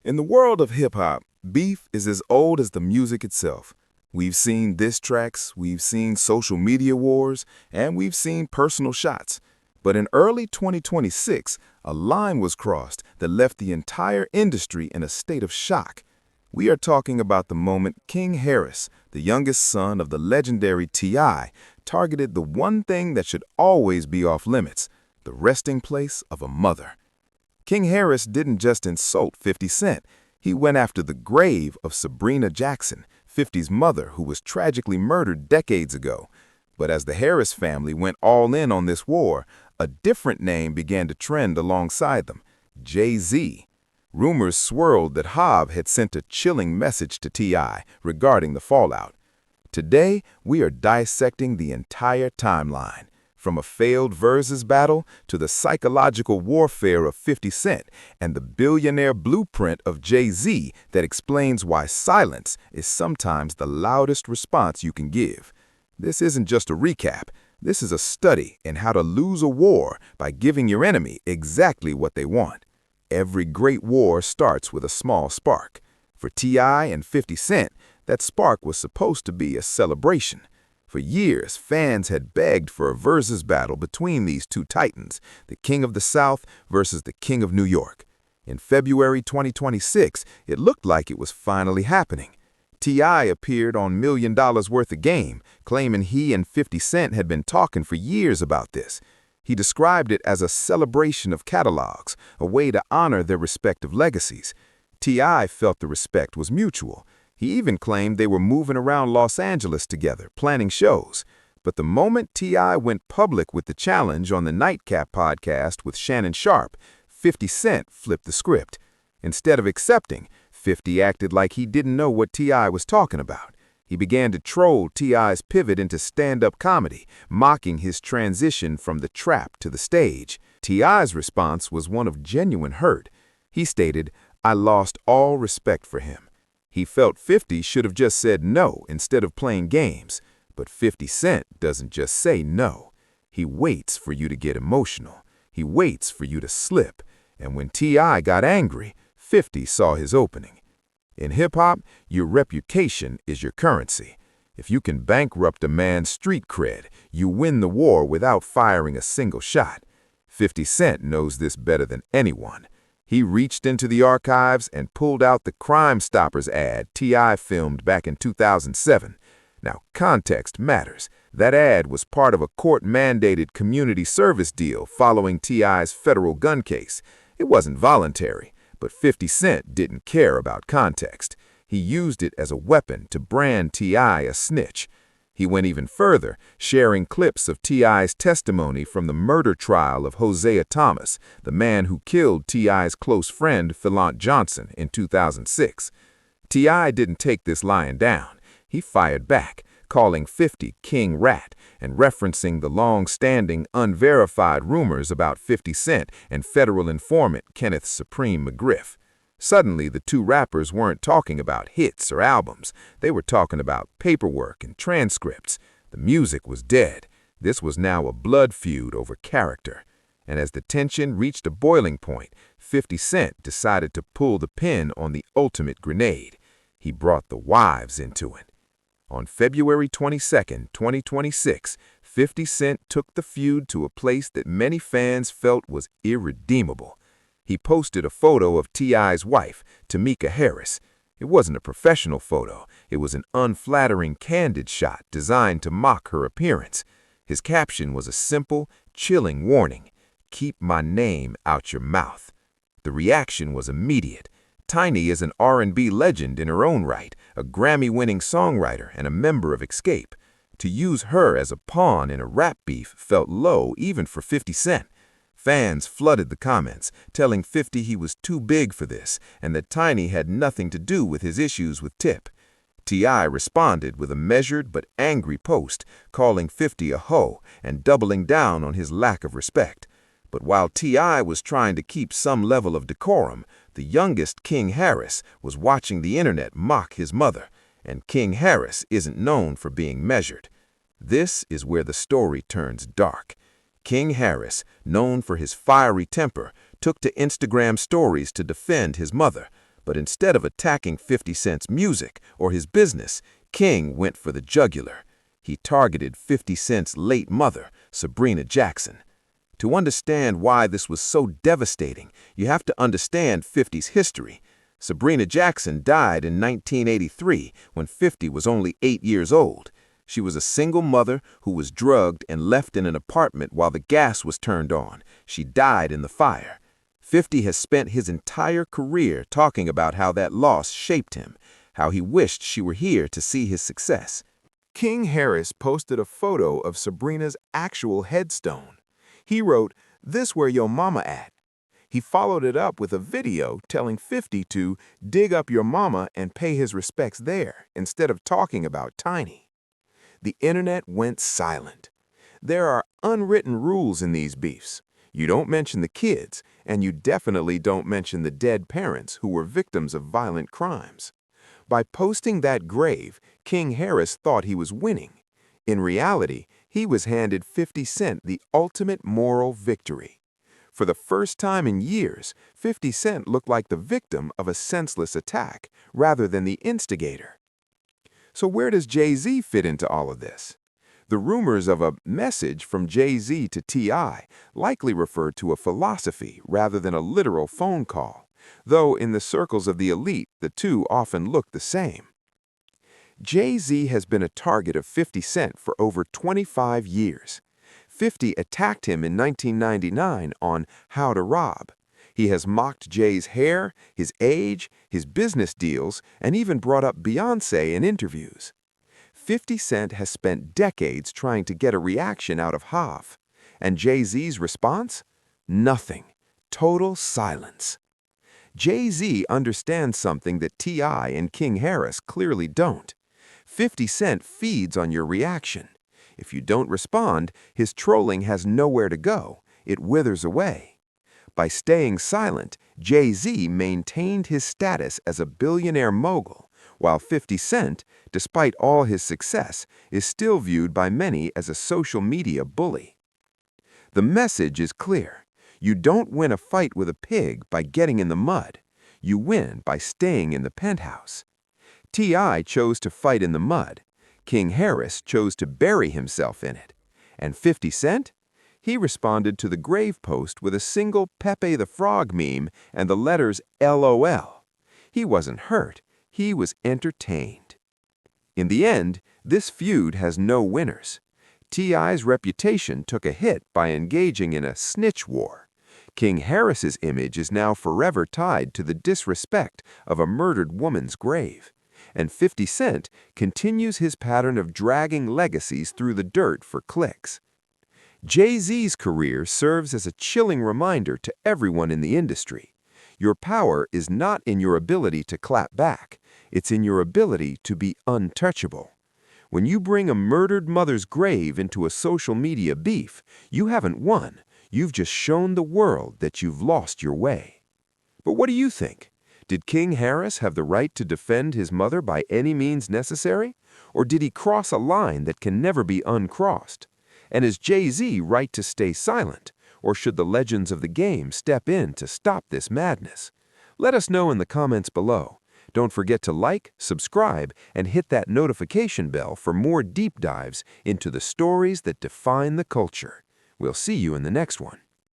In the world of hip-hop, beef is as old as the music itself. We've seen diss tracks, we've seen social media wars, and we've seen personal shots. But in early 2026, a line was crossed that left the entire industry in a state of shock. We are talking about the moment King Harris, the youngest son of the legendary T.I., targeted the one thing that should always be off limits, the resting place of a mother. King Harris didn't just insult 50 Cent, he went after the grave of Sabrina Jackson, 50's mother, who was tragically murdered decades ago. But as the Harris family went all in on this war, a different name began to trend alongside them, Jay-Z. Rumors swirled that Hob had sent a chilling message to T.I. regarding the fallout. Today, we are dissecting the entire timeline, from a failed versus battle to the psychological warfare of 50 Cent and the billionaire blueprint of Jay-Z that explains why silence is sometimes the loudest response you can give. This isn't just a recap. This is a study in how to lose a war by giving your enemy exactly what they want. Every great war starts with a small spark. For T.I. and 50 Cent, that spark was supposed to be a celebration. For years, fans had begged for a versus battle between these two titans, the King of the South versus the King of New York. In February 2026, it looked like it was finally happening. T.I. appeared on $1 Million Worth of Game, claiming he and 50 Cent had been talking for years about this. He described it as a celebration of catalogs, a way to honor their respective legacies. T.I. felt the respect was mutual. He even claimed they were moving around Los Angeles together, planning shows. But the moment T.I. went public with the challenge on the Nightcap podcast with Shannon Sharpe, 50 Cent flipped the script. Instead of accepting, 50 acted like he didn't know what T.I. was talking about. He began to troll T.I.'s pivot into stand-up comedy, mocking his transition from the trap to the stage. T.I.'s response was one of genuine hurt. He stated, "I lost all respect for him." He felt 50 should have just said no instead of playing games. But 50 Cent doesn't just say no. He waits for you to get emotional. He waits for you to slip. And when T.I. got angry, 50 saw his opening. In hip-hop, your reputation is your currency. If you can bankrupt a man's street cred, you win the war without firing a single shot. 50 Cent knows this better than anyone. He reached into the archives and pulled out the Crime Stoppers ad T.I. filmed back in 2007. Now, context matters. That ad was part of a court-mandated community service deal following T.I.'s federal gun case. It wasn't voluntary, but 50 Cent didn't care about context. He used it as a weapon to brand T.I. a snitch. He went even further, sharing clips of T.I.'s testimony from the murder trial of Hosea Thomas, the man who killed T.I.'s close friend Philont Johnson in 2006. T.I. didn't take this lying down. He fired back, calling 50 King Rat and referencing the long-standing, unverified rumors about 50 Cent and federal informant Kenneth Supreme McGriff. Suddenly, the two rappers weren't talking about hits or albums. They were talking about paperwork and transcripts. The music was dead. This was now a blood feud over character. And as the tension reached a boiling point, 50 Cent decided to pull the pin on the ultimate grenade. He brought the wives into it. On February 22, 2026, 50 Cent took the feud to a place that many fans felt was irredeemable. He posted a photo of T.I.'s wife, Tamika Harris. It wasn't a professional photo. It was an unflattering, candid shot designed to mock her appearance. His caption was a simple, chilling warning: "Keep my name out your mouth." The reaction was immediate. Tiny is an R&B legend in her own right, a Grammy-winning songwriter and a member of Escape. To use her as a pawn in a rap beef felt low even for 50 Cent. Fans flooded the comments, telling 50 he was too big for this and that Tiny had nothing to do with his issues with Tip. T.I. responded with a measured but angry post, calling 50 a hoe and doubling down on his lack of respect. But while T.I. was trying to keep some level of decorum, the youngest King Harris was watching the internet mock his mother, and King Harris isn't known for being measured. This is where the story turns dark. King Harris, known for his fiery temper, took to Instagram stories to defend his mother, But instead of attacking 50 Cent's music or his business, King went for the jugular. He targeted 50 Cent's late mother, Sabrina Jackson. To understand why this was so devastating, you have to understand 50's history. Sabrina Jackson died in 1983 when 50 was only 8 years old. She was a single mother who was drugged and left in an apartment while the gas was turned on. She died in the fire. 50 has spent his entire career talking about how that loss shaped him, how he wished she were here to see his success. King Harris posted a photo of Sabrina's actual headstone. He wrote, "This where your mama at." He followed it up with a video telling 50 to dig up your mama and pay his respects there, instead of talking about Tiny. The internet went silent. There are unwritten rules in these beefs. You don't mention the kids, and you definitely don't mention the dead parents who were victims of violent crimes. By posting that grave, King Harris thought he was winning. In reality, he was handed 50 Cent the ultimate moral victory. For the first time in years, 50 Cent looked like the victim of a senseless attack, rather than the instigator. So where does Jay-Z fit into all of this? The rumors of a message from Jay-Z to T.I. likely referred to a philosophy rather than a literal phone call, though in the circles of the elite, the two often look the same. Jay-Z has been a target of 50 Cent for over 25 years. 50 attacked him in 1999 on How to Rob. He has mocked Jay's hair, his age, his business deals, and even brought up Beyoncé in interviews. 50 Cent has spent decades trying to get a reaction out of Hav. And Jay-Z's response? Nothing. Total silence. Jay-Z understands something that T.I. and King Harris clearly don't. 50 Cent feeds on your reaction. If you don't respond, his trolling has nowhere to go. It withers away. By staying silent, Jay-Z maintained his status as a billionaire mogul, while 50 Cent, despite all his success, is still viewed by many as a social media bully. The message is clear. You don't win a fight with a pig by getting in the mud. You win by staying in the penthouse. T.I. chose to fight in the mud. King Harris chose to bury himself in it. And 50 Cent? He responded to the grave post with a single Pepe the Frog meme and the letters LOL. He wasn't hurt. He was entertained. In the end, this feud has no winners. T.I.'s reputation took a hit by engaging in a snitch war. King Harris's image is now forever tied to the disrespect of a murdered woman's grave. And 50 Cent continues his pattern of dragging legacies through the dirt for clicks. Jay-Z's career serves as a chilling reminder to everyone in the industry. Your power is not in your ability to clap back. It's in your ability to be untouchable. When you bring a murdered mother's grave into a social media beef, you haven't won. You've just shown the world that you've lost your way. But what do you think? Did King Harris have the right to defend his mother by any means necessary? Or did he cross a line that can never be uncrossed? And is Jay-Z right to stay silent? Or should the legends of the game step in to stop this madness? Let us know in the comments below. Don't forget to like, subscribe, and hit that notification bell for more deep dives into the stories that define the culture. We'll see you in the next one.